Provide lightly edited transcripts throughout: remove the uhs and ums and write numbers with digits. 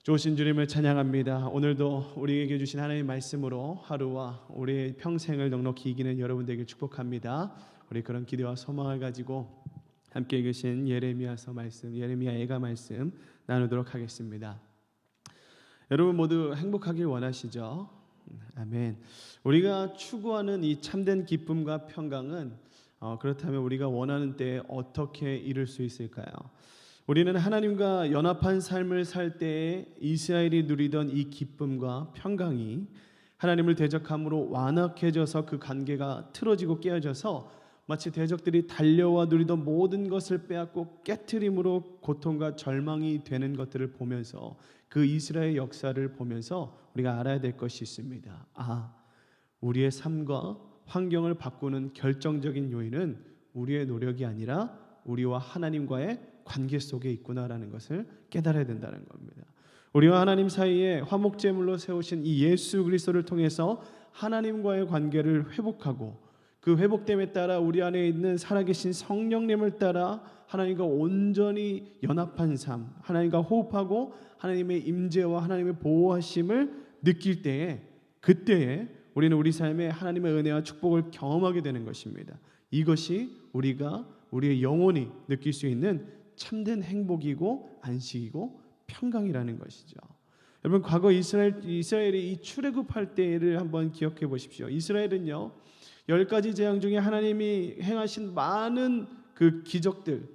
좋으신 주님을 찬양합니다. 오늘도 우리에게 주신 하나님의 말씀으로 하루와 우리의 평생을 넉넉히 이기는 여러분들에게 축복합니다. 우리 그런 기대와 소망을 가지고 함께 읽으신 예레미야서 말씀, 예레미야 애가 말씀 나누도록 하겠습니다. 여러분 모두 행복하길 원하시죠? 아멘. 우리가 추구하는 이 참된 기쁨과 평강은 그렇다면 우리가 원하는 때에 어떻게 이룰 수 있을까요? 우리는 하나님과 연합한 삶을 살 때에 이스라엘이 누리던 이 기쁨과 평강이 하나님을 대적함으로 완악해져서 그 관계가 틀어지고 깨어져서 마치 대적들이 달려와 누리던 모든 것을 빼앗고 깨트림으로 고통과 절망이 되는 것들을 보면서 그 이스라엘 역사를 보면서 우리가 알아야 될 것이 있습니다. 우리의 삶과 환경을 바꾸는 결정적인 요인은 우리의 노력이 아니라 우리와 하나님과의 관계 속에 있구나라는 것을 깨달아야 된다는 겁니다. 우리와 하나님 사이에 화목제물로 세우신 이 예수 그리스도를 통해서 하나님과의 관계를 회복하고 그 회복됨에 따라 우리 안에 있는 살아계신 성령님을 따라 하나님과 온전히 연합한 삶, 하나님과 호흡하고 하나님의 임재와 하나님의 보호하심을 느낄 때에 그때에 우리는 우리 삶에 하나님의 은혜와 축복을 경험하게 되는 것입니다. 이것이 우리가 우리의 영혼이 느낄 수 있는 참된 행복이고 안식이고 평강이라는 것이죠. 여러분 과거 이스라엘이 이 출애굽할 때를 한번 기억해 보십시오. 이스라엘은요 10가지 재앙 중에 하나님이 행하신 많은 그 기적들,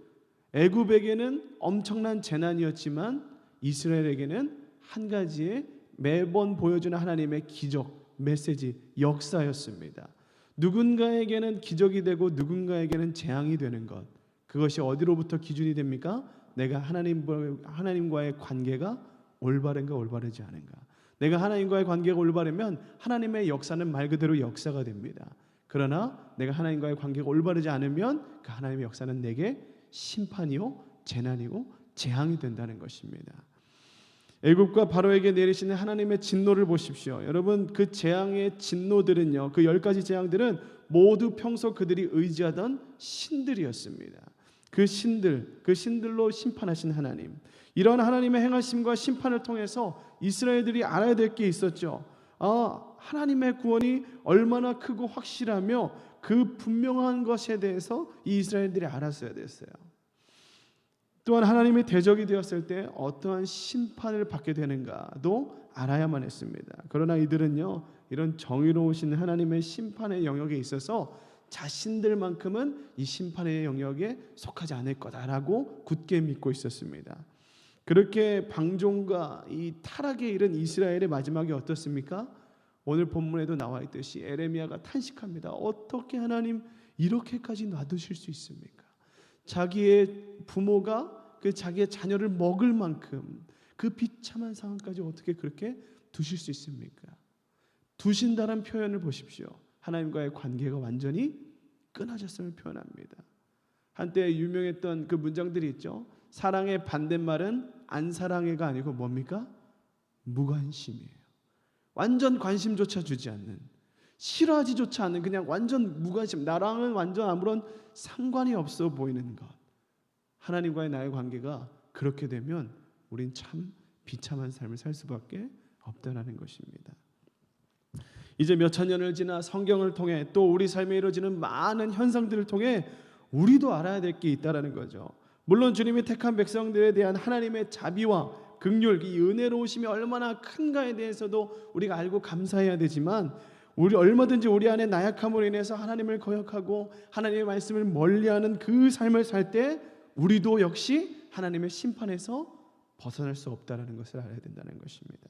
애굽에게는 엄청난 재난이었지만 이스라엘에게는 한 가지의 매번 보여주는 하나님의 기적, 메시지, 역사였습니다. 누군가에게는 기적이 되고 누군가에게는 재앙이 되는 것, 그것이 어디로부터 기준이 됩니까? 내가 하나님과의 관계가 올바른가 올바르지 않은가. 내가 하나님과의 관계가 올바르면 하나님의 역사는 말 그대로 역사가 됩니다. 그러나 내가 하나님과의 관계가 올바르지 않으면 그 하나님의 역사는 내게 심판이요 재난이고 재앙이 된다는 것입니다. 애굽과 바로에게 내리시는 하나님의 진노를 보십시오. 여러분 그 재앙의 진노들은요, 그 10가지 재앙들은 모두 평소 그들이 의지하던 신들이었습니다. 그 신들로 심판하신 하나님, 이런 하나님의 행하심과 심판을 통해서 이스라엘들이 알아야 될 게 있었죠. 하나님의 구원이 얼마나 크고 확실하며 그 분명한 것에 대해서 이 이스라엘들이 알았어야 됐어요. 또한 하나님의 대적이 되었을 때 어떠한 심판을 받게 되는가도 알아야만 했습니다. 그러나 이들은요, 이런 정의로우신 하나님의 심판의 영역에 있어서 자신들만큼은 이 심판의 영역에 속하지 않을 거다라고 굳게 믿고 있었습니다. 그렇게 방종과 이 타락에 이른 이스라엘의 마지막이 어떻습니까? 오늘 본문에도 나와 있듯이 에레미야가 탄식합니다. 어떻게 하나님 이렇게까지 놔두실 수 있습니까? 자기의 부모가 그 자기의 자녀를 먹을 만큼 그 비참한 상황까지 어떻게 그렇게 두실 수 있습니까? 두신다는 표현을 보십시오. 하나님과의 관계가 완전히 끊어졌음을 표현합니다. 한때 유명했던 그 문장들이 있죠. 사랑의 반대말은 안 사랑해가 아니고 뭡니까? 무관심이에요. 완전 관심조차 주지 않는, 싫어하지조차 않는, 그냥 완전 무관심, 나랑은 완전 아무런 상관이 없어 보이는 것. 하나님과의 나의 관계가 그렇게 되면 우린 참 비참한 삶을 살 수밖에 없다는 것입니다. 이제 몇천 년을 지나 성경을 통해 또 우리 삶에 이루어지는 많은 현상들을 통해 우리도 알아야 될 게 있다는 거죠. 물론 주님이 택한 백성들에 대한 하나님의 자비와 긍휼, 이 은혜로우심이 얼마나 큰가에 대해서도 우리가 알고 감사해야 되지만, 우리 얼마든지 우리 안에 나약함으로 인해서 하나님을 거역하고 하나님의 말씀을 멀리하는 그 삶을 살 때 우리도 역시 하나님의 심판에서 벗어날 수 없다는 것을 알아야 된다는 것입니다.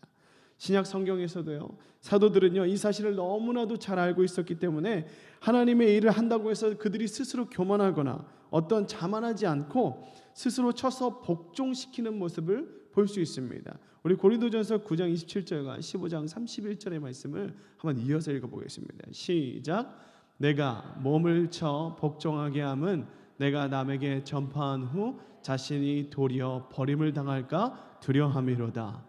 신약 성경에서도요, 사도들은요 이 사실을 너무나도 잘 알고 있었기 때문에 하나님의 일을 한다고 해서 그들이 스스로 교만하거나 어떤 자만하지 않고 스스로 쳐서 복종시키는 모습을 볼 수 있습니다. 우리 고린도전서 9장 27절과 15장 31절의 말씀을 한번 이어서 읽어보겠습니다. 시작. 내가 몸을 쳐 복종하게 함은 내가 남에게 전파한 후 자신이 도리어 버림을 당할까 두려함이로다.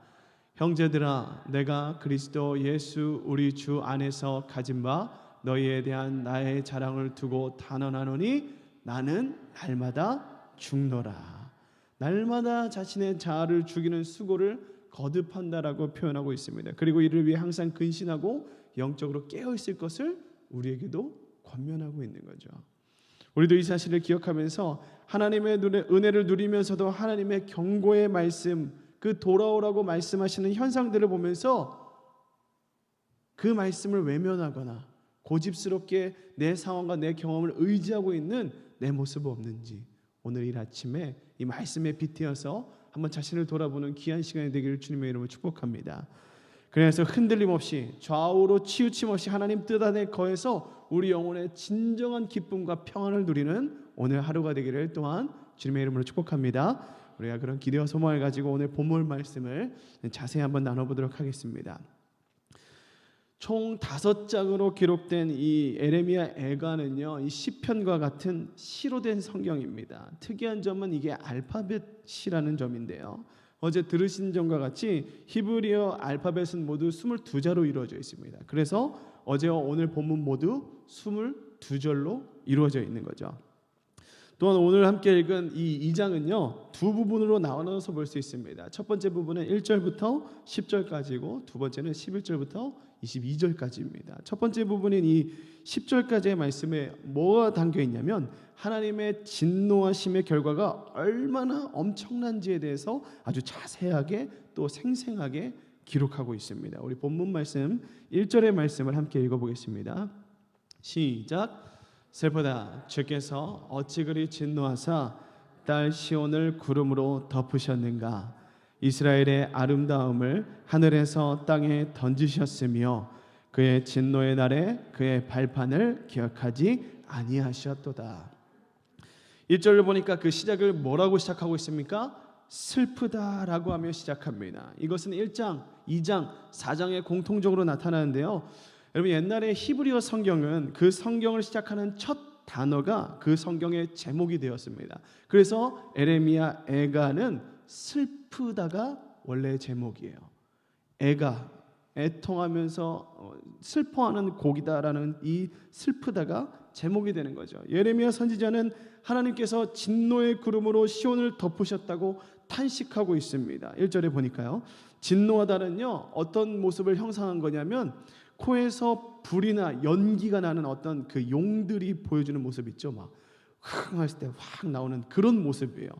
형제들아, 내가 그리스도 예수 우리 주 안에서 가진 바 너희에 대한 나의 자랑을 두고 단언하노니 나는 날마다 죽노라. 날마다 자신의 자아를 죽이는 수고를 거듭한다라고 표현하고 있습니다. 그리고 이를 위해 항상 근신하고 영적으로 깨어 있을 것을 우리에게도 권면하고 있는 거죠. 우리도 이 사실을 기억하면서 하나님의 은혜를 누리면서도 하나님의 경고의 말씀, 그 돌아오라고 말씀하시는 현상들을 보면서 그 말씀을 외면하거나 고집스럽게 내 상황과 내 경험을 의지하고 있는 내 모습은 없는지 오늘 이 아침에 이 말씀에 빗대어서 한번 자신을 돌아보는 귀한 시간이 되기를 주님의 이름으로 축복합니다. 그래서 흔들림 없이 좌우로 치우침 없이 하나님 뜻 안에 거해서 우리 영혼의 진정한 기쁨과 평안을 누리는 오늘 하루가 되기를 또한 주님의 이름으로 축복합니다. 우리가 그런 기대와 소망을 가지고 오늘 본문 말씀을 자세히 한번 나눠보도록 하겠습니다. 총 5장으로 기록된 이 에레미야 애가는요, 이 시편과 같은 시로 된 성경입니다. 특이한 점은 이게 알파벳이라는 점인데요. 어제 들으신 점과 같이 히브리어 알파벳은 모두 22자로 이루어져 있습니다. 그래서 어제와 오늘 본문 모두 22절로 이루어져 있는 거죠. 또한 오늘 함께 읽은 이 2장은요 두 부분으로 나눠서 볼 수 있습니다. 첫 번째 부분은 1절부터 10절까지고 두 번째는 11절부터 22절까지입니다. 첫 번째 부분인 이 10절까지의 말씀에 뭐가 담겨 있냐면 하나님의 진노하심의 결과가 얼마나 엄청난지에 대해서 아주 자세하게 또 생생하게 기록하고 있습니다. 우리 본문 말씀 1절의 말씀을 함께 읽어보겠습니다. 시작. 슬프다 주께서 어찌 그리 진노하사 딸 시온을 구름으로 덮으셨는가. 이스라엘의 아름다움을 하늘에서 땅에 던지셨으며 그의 진노의 날에 그의 발판을 기억하지 아니하셨도다. 1절을 보니까 그 시작을 뭐라고 시작하고 있습니까? 슬프다라고 하며 시작합니다. 이것은 1장, 2장, 4장에 공통적으로 나타나는데요. 여러분 옛날에 히브리어 성경은 그 성경을 시작하는 첫 단어가 그 성경의 제목이 되었습니다. 그래서 에레미야 애가는 슬프다가 원래 제목이에요. 애가 애통하면서 슬퍼하는 곡이다라는 이 슬프다가 제목이 되는 거죠. 예레미야 선지자는 하나님께서 진노의 구름으로 시온을 덮으셨다고 탄식하고 있습니다. 1절에 보니까요. 진노하다는요 어떤 모습을 형상한 거냐면 코에서 불이나 연기가 나는 어떤 그 용들이 보여주는 모습 있죠. 막 흥 했을 때 확 나오는 그런 모습이에요.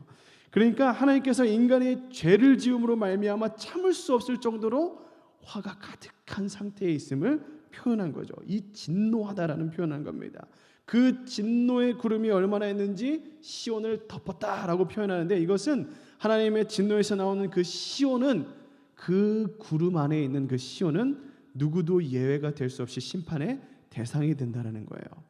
그러니까 하나님께서 인간의 죄를 지음으로 말미암아 참을 수 없을 정도로 화가 가득한 상태에 있음을 표현한 거죠. 이 진노하다라는 표현한 겁니다. 그 진노의 구름이 얼마나 했는지 시온을 덮었다라고 표현하는데 이것은 하나님의 진노에서 나오는 그 시온은 그 구름 안에 있는 그 시온은 누구도 예외가 될 수 없이 심판의 대상이 된다는 거예요.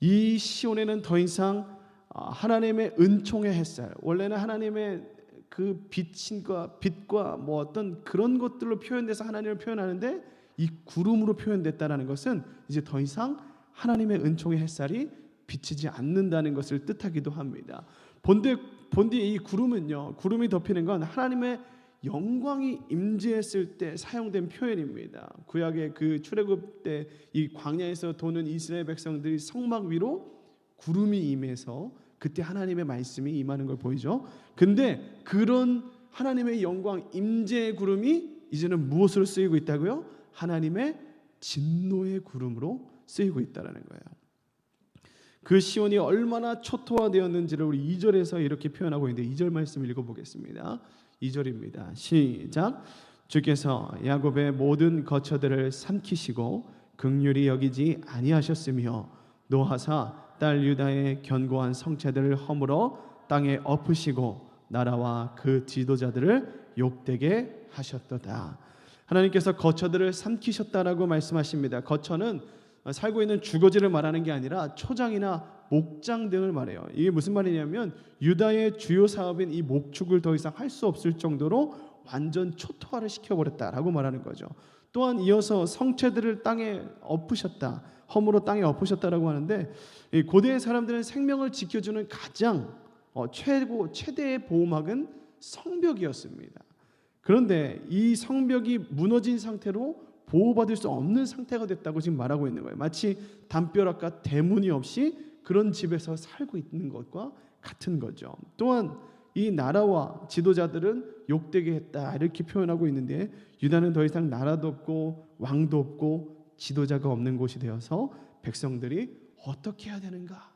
이 시온에는 더 이상 하나님의 은총의 햇살, 원래는 하나님의 그 빛과 뭐 어떤 그런 것들로 표현돼서 하나님을 표현하는데 이 구름으로 표현됐다는 것은 이제 더 이상 하나님의 은총의 햇살이 비치지 않는다는 것을 뜻하기도 합니다. 본디 이 구름은요, 구름이 덮이는 건 하나님의 영광이 임재했을 때 사용된 표현입니다. 구약의 그 출애굽 때 이 광야에서 도는 이스라엘 백성들이 성막 위로 구름이 임해서 그때 하나님의 말씀이 임하는 걸 보이죠. 근데 그런 하나님의 영광 임재의 구름이 이제는 무엇으로 쓰이고 있다고요? 하나님의 진노의 구름으로 쓰이고 있다는 거예요. 그 시온이 얼마나 초토화되었는지를 우리 2절에서 이렇게 표현하고 있는데 2절 말씀 읽어보겠습니다. 2절입니다. 시작. 주께서 야곱의 모든 거처들을 삼키시고 긍휼히 여기지 아니하셨으며 노하사 딸 유다의 견고한 성체들을 허물어 땅에 엎으시고 나라와 그 지도자들을 욕되게 하셨도다. 하나님께서 거처들을 삼키셨다라고 말씀하십니다. 거처는 살고 있는 주거지를 말하는 게 아니라 초장이나 목장 등을 말해요. 이게 무슨 말이냐면 유다의 주요 사업인 이 목축을 더 이상 할 수 없을 정도로 완전 초토화를 시켜버렸다라고 말하는 거죠. 또한 이어서 성체들을 땅에 엎으셨다, 허물어 땅에 엎으셨다라고 하는데 이 고대의 사람들은 생명을 지켜주는 가장 최대의 보호막은 성벽이었습니다. 그런데 이 성벽이 무너진 상태로 보호받을 수 없는 상태가 됐다고 지금 말하고 있는 거예요. 마치 담벼락과 대문이 없이 그런 집에서 살고 있는 것과 같은 거죠. 또한 이 나라와 지도자들은 욕되게 했다 이렇게 표현하고 있는데, 유다는 더 이상 나라도 없고 왕도 없고 지도자가 없는 곳이 되어서 백성들이 어떻게 해야 되는가,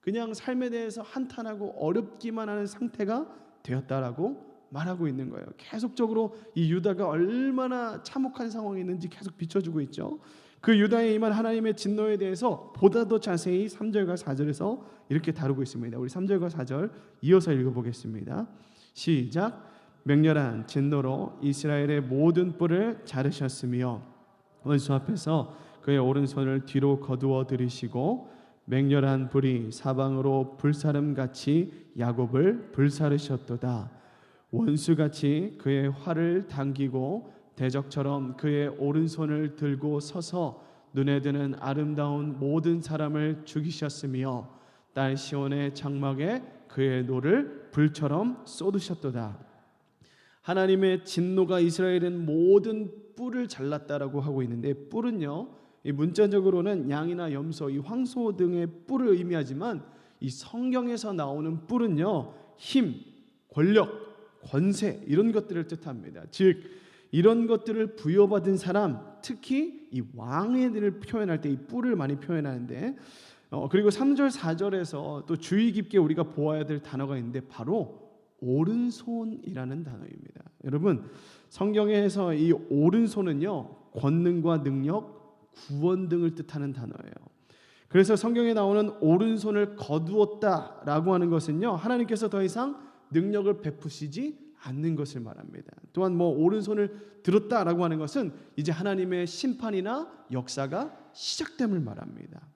그냥 삶에 대해서 한탄하고 어렵기만 하는 상태가 되었다라고 말하고 있는 거예요. 계속적으로 이 유다가 얼마나 참혹한 상황이 있는지 계속 비춰주고 있죠. 그 유다에 임한 하나님의 진노에 대해서 보다 더 자세히 3절과 4절에서 이렇게 다루고 있습니다. 우리 3절과 4절 이어서 읽어보겠습니다. 시작. 맹렬한 진노로 이스라엘의 모든 뿔을 자르셨으며 원수 앞에서 그의 오른손을 뒤로 거두어 들이시고 맹렬한 불이 사방으로 불사름같이 야곱을 불사르셨도다. 원수같이 그의 활을 당기고 대적처럼 그의 오른손을 들고 서서 눈에 드는 아름다운 모든 사람을 죽이셨으며 딸 시온의 장막에 그의 노를 불처럼 쏟으셨도다. 하나님의 진노가 이스라엘은 모든 뿔을 잘랐다라고 하고 있는데, 뿔은요, 이 문자적으로는 양이나 염소, 이 황소 등의 뿔을 의미하지만 이 성경에서 나오는 뿔은요, 힘, 권력, 권세 이런 것들을 뜻합니다. 즉 이런 것들을 부여받은 사람, 특히 이 왕애들을 표현할 때 이 뿔을 많이 표현하는데, 그리고 3절 4절에서 또 주의 깊게 우리가 보아야 될 단어가 있는데 바로 오른손이라는 단어입니다. 여러분, 성경에서 이 오른손은요, 권능과 능력, 구원 등을 뜻하는 단어예요. 그래서 성경에 나오는 오른손을 거두었다라고 하는 것은요, 하나님께서 더 이상 능력을 베푸시지 않는 것을 말합니다. 또한 오른손을 들었다라고 하는 것은 이제 하나님의 심판이나 역사가 시작됨을 말합니다.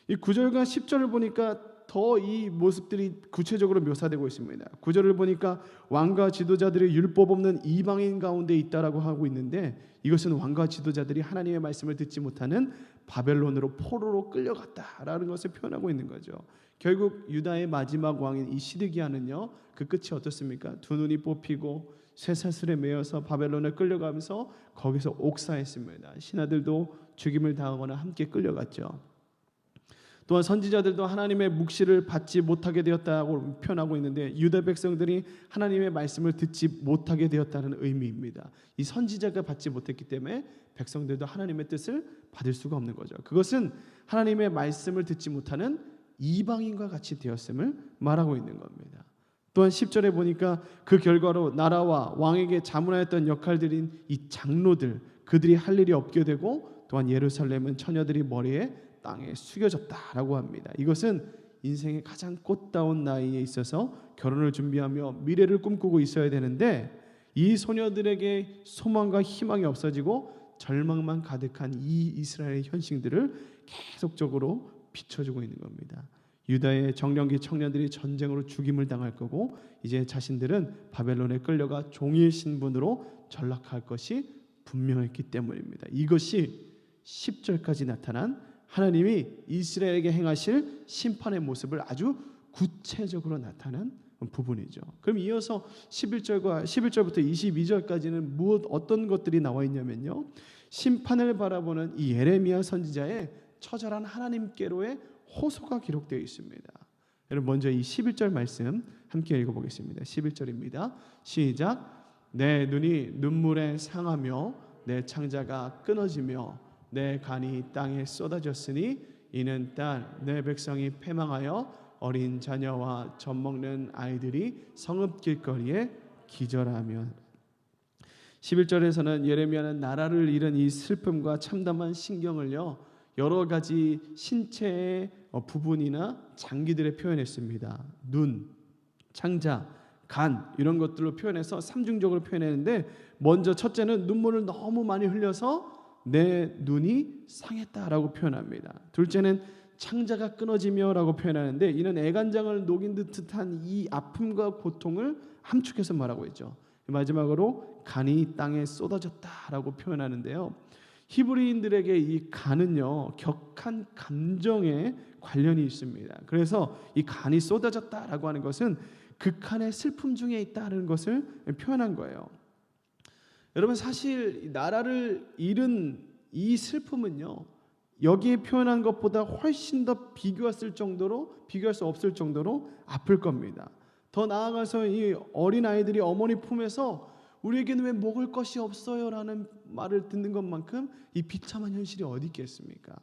이 9절과 10절을 보니까 더 이 모습들이 구체적으로 묘사되고 있습니다. 9절을 보니까 왕과 지도자들이 율법 없는 이방인 가운데 있다라고 하고 있는데, 이것은 왕과 지도자들이 하나님의 말씀을 듣지 못하는 바벨론으로 포로로 끌려갔다라는 것을 표현하고 있는 거죠. 결국 유다의 마지막 왕인 이 시드기야는요, 그 끝이 어떻습니까? 두 눈이 뽑히고 쇠사슬에 매여서 바벨론에 끌려가면서 거기서 옥사했습니다. 신하들도 죽임을 당하거나 함께 끌려갔죠. 또한 선지자들도 하나님의 묵시를 받지 못하게 되었다고 표현하고 있는데, 유다 백성들이 하나님의 말씀을 듣지 못하게 되었다는 의미입니다. 이 선지자가 받지 못했기 때문에 백성들도 하나님의 뜻을 받을 수가 없는 거죠. 그것은 하나님의 말씀을 듣지 못하는 이방인과 같이 되었음을 말하고 있는 겁니다. 또한 10절에 보니까 그 결과로 나라와 왕에게 자문하였던 역할들인 이 장로들, 그들이 할 일이 없게 되고, 또한 예루살렘은 처녀들이 머리에 땅에 숙여졌다라고 합니다. 이것은 인생의 가장 꽃다운 나이에 있어서 결혼을 준비하며 미래를 꿈꾸고 있어야 되는데, 이 소녀들에게 소망과 희망이 없어지고 절망만 가득한 이 이스라엘의 현실들을 계속적으로 비춰주고 있는 겁니다. 유다의 정령기 청년들이 전쟁으로 죽임을 당할 거고, 이제 자신들은 바벨론에 끌려가 종일 신분으로 전락할 것이 분명했기 때문입니다. 이것이 10절까지 나타난 하나님이 이스라엘에게 행하실 심판의 모습을 아주 구체적으로 나타난 부분이죠. 그럼 이어서 11절부터 22절까지는 어떤 것들이 나와 있냐면요, 심판을 바라보는 이 예레미야 선지자의 처절한 하나님께로의 호소가 기록되어 있습니다. 여러분, 먼저 이 11절 말씀 함께 읽어보겠습니다. 11절입니다. 시작. 내 눈이 눈물에 상하며 내 창자가 끊어지며 내 간이 땅에 쏟아졌으니 이는 딸 내 백성이 패망하여 어린 자녀와 젖먹는 아이들이 성읍 길거리에 기절하며. 11절에서는 예레미야는 나라를 잃은 이 슬픔과 참담한 신경을요, 여러 가지 신체의 부분이나 장기들에 표현했습니다. 눈, 창자, 간 이런 것들로 표현해서 삼중적으로 표현했는데, 먼저 첫째는 눈물을 너무 많이 흘려서 내 눈이 상했다라고 표현합니다. 둘째는 창자가 끊어지며라고 표현하는데, 이는 애간장을 녹인 듯한 이 아픔과 고통을 함축해서 말하고 있죠. 마지막으로 간이 땅에 쏟아졌다라고 표현하는데요, 히브리인들에게 이 간은요, 격한 감정에 관련이 있습니다. 그래서 이 간이 쏟아졌다라고 하는 것은 극한의 슬픔 중에 있다는 것을 표현한 거예요. 여러분, 사실 나라를 잃은 이 슬픔은요, 여기에 표현한 것보다 훨씬 더 비교할 수 없을 정도로 아플 겁니다. 더 나아가서 이 어린 아이들이 어머니 품에서 우리에게는 왜 먹을 것이 없어요? 라는 말을 듣는 것만큼 이 비참한 현실이 어디 있겠습니까?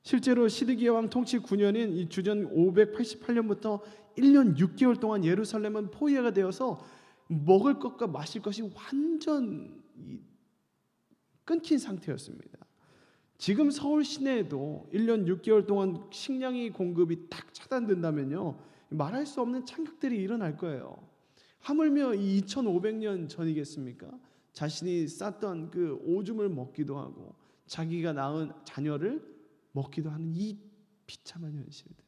실제로 시드기야 왕 통치 9년인 이 주전 588년부터 1년 6개월 동안 예루살렘은 포위가 되어서 먹을 것과 마실 것이 완전 끊긴 상태였습니다. 지금 서울 시내에도 1년 6개월 동안 식량이 공급이 딱 차단된다면요, 말할 수 없는 참극들이 일어날 거예요. 하물며 이 2500년 전이겠습니까? 자신이 쌌던 그 오줌을 먹기도 하고 자기가 낳은 자녀를 먹기도 하는 이 비참한 현실들.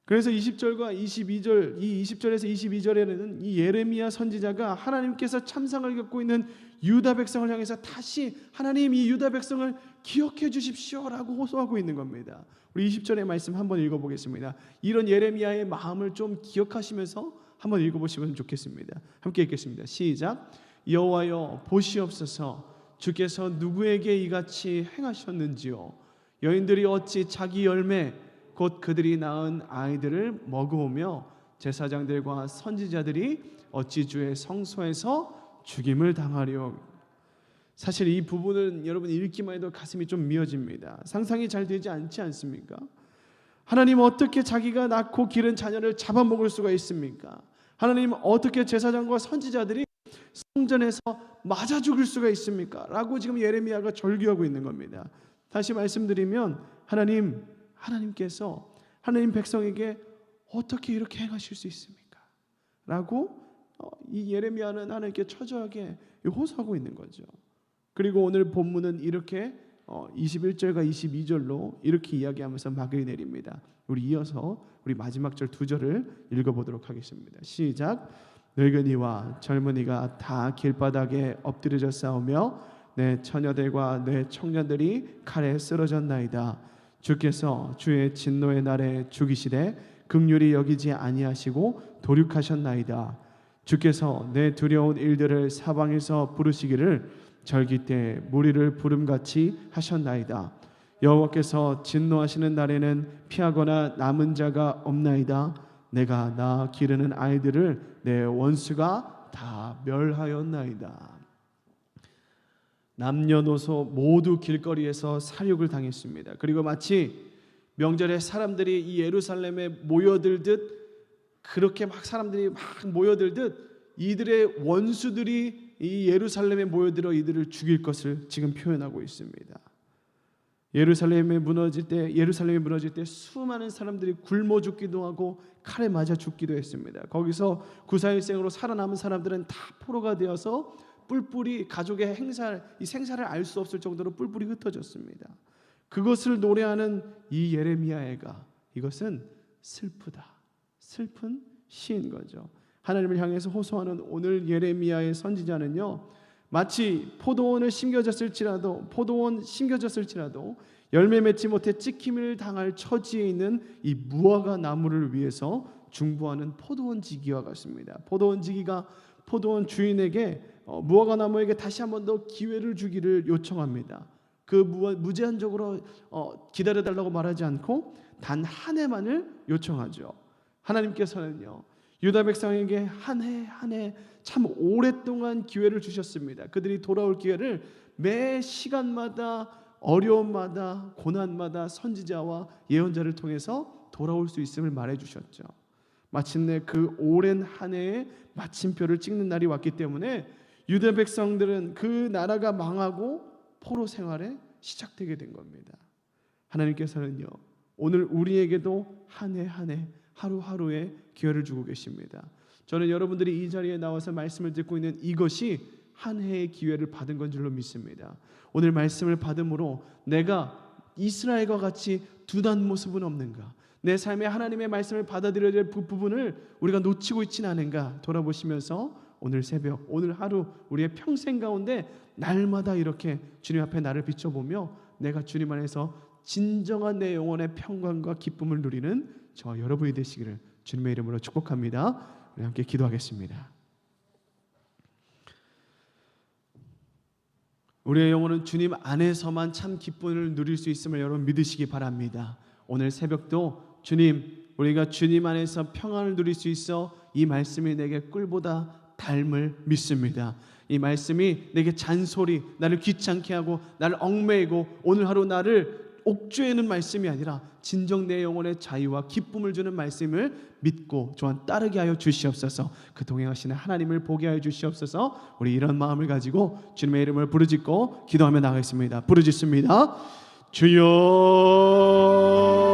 그래서 20절과 22절, 이 20절에서 22절에는 이 예레미야 선지자가 하나님께서 참상을 겪고 있는 유다 백성을 향해서 다시 하나님 이 유다 백성을 기억해 주십시오라고 호소하고 있는 겁니다. 우리 20절의 말씀 한번 읽어보겠습니다. 이런 예레미야의 마음을 좀 기억하시면서 한번 읽어보시면 좋겠습니다. 함께 읽겠습니다. 시작. 여호와여 보시옵소서. 주께서 누구에게 이같이 행하셨는지요? 여인들이 어찌 자기 열매 곧 그들이 낳은 아이들을 먹어오며 제사장들과 선지자들이 어찌 주의 성소에서 죽임을 당하리요? 사실 이 부분은 여러분 읽기만 해도 가슴이 좀 미어집니다. 상상이 잘 되지 않지 않습니까? 하나님 어떻게 자기가 낳고 기른 자녀를 잡아먹을 수가 있습니까? 하나님 어떻게 제사장과 선지자들이 성전에서 맞아 죽을 수가 있습니까? 라고 지금 예레미야가 절규하고 있는 겁니다. 다시 말씀드리면 하나님께서 하나님 백성에게 어떻게 이렇게 행하실 수 있습니까? 라고 이 예레미야는 하나님께 처절하게 호소하고 있는 거죠. 그리고 오늘 본문은 이렇게 21절과 22절로 이렇게 이야기하면서 막을 내립니다. 우리 이어서 우리 마지막 절 2절을 읽어보도록 하겠습니다. 시작. 늙은이와 젊은이가 다 길바닥에 엎드려져 싸우며 내 처녀들과 내 청년들이 칼에 쓰러졌나이다. 주께서 주의 진노의 날에 죽이시되 긍휼히 여기지 아니하시고 도륙하셨나이다. 주께서 내 두려운 일들을 사방에서 부르시기를 절기 때 무리를 부름같이 하셨나이다. 여호와께서 진노하시는 날에는 피하거나 남은 자가 없나이다. 내가 낳아 기르는 아이들을 내 원수가 다 멸하였나이다. 남녀노소 모두 길거리에서 살육을 당했습니다. 그리고 마치 명절에 사람들이 이 예루살렘에 모여들듯 그렇게 막 사람들이 막 모여들듯 이들의 원수들이 이 예루살렘에 모여들어 이들을 죽일 것을 지금 표현하고 있습니다. 예루살렘이 무너질 때 수많은 사람들이 굶어 죽기도 하고 칼에 맞아 죽기도 했습니다. 거기서 구사일생으로 살아남은 사람들은 다 포로가 되어서 뿔뿔이 가족의 이 생사를 알 수 없을 정도로 뿔뿔이 흩어졌습니다. 그것을 노래하는 이 예레미야가 이것은 슬픈 시인 거죠. 하나님을 향해서 호소하는 오늘 예레미야의 선지자는요, 마치 포도원 심겨졌을지라도 열매 맺지 못해 찍힘을 당할 처지에 있는 이 무화과 나무를 위해서 중보하는 포도원지기와 같습니다. 포도원지기가 포도원 주인에게 무화과 나무에게 다시 한 번 더 기회를 주기를 요청합니다. 그 무제한적으로 기다려달라고 말하지 않고 단 한 해만을 요청하죠. 하나님께서는요, 유다 백성에게 한 해 참 오랫동안 기회를 주셨습니다. 그들이 돌아올 기회를 매 시간마다 어려움마다 고난마다 선지자와 예언자를 통해서 돌아올 수 있음을 말해주셨죠. 마침내 그 오랜 한 해의 마침표를 찍는 날이 왔기 때문에 유다 백성들은 그 나라가 망하고 포로 생활에 시작되게 된 겁니다. 하나님께서는요, 오늘 우리에게도 한 해 하루하루에 기회를 주고 계십니다. 저는 여러분들이 이 자리에 나와서 말씀을 듣고 있는 이것이 한 해의 기회를 받은 건 줄로 믿습니다. 오늘 말씀을 받음으로 내가 이스라엘과 같이 두단 모습은 없는가? 내 삶에 하나님의 말씀을 받아들여야 될 부분을 우리가 놓치고 있지는 않은가 돌아보시면서 오늘 새벽, 오늘 하루 우리의 평생 가운데 날마다 이렇게 주님 앞에 나를 비춰보며 내가 주님 안에서 진정한 내 영혼의 평강과 기쁨을 누리는 저와 여러분이 되시기를 주님의 이름으로 축복합니다. 우리 함께 기도하겠습니다. 우리의 영혼은 주님 안에서만 참 기쁨을 누릴 수 있음을 여러분 믿으시기 바랍니다. 오늘 새벽도 주님 우리가 주님 안에서 평안을 누릴 수 있어 이 말씀이 내게 꿀보다 달음을 믿습니다. 이 말씀이 내게 잔소리, 나를 귀찮게 하고 나를 얽매이고 오늘 하루 나를 옥죄는 말씀이 아니라 진정 내 영혼의 자유와 기쁨을 주는 말씀을 믿고 또한 따르게 하여 주시옵소서. 그 동행하시는 하나님을 보게 하여 주시옵소서. 우리 이런 마음을 가지고 주님의 이름을 부르짖고 기도하며 나가겠습니다. 부르짖습니다. 주여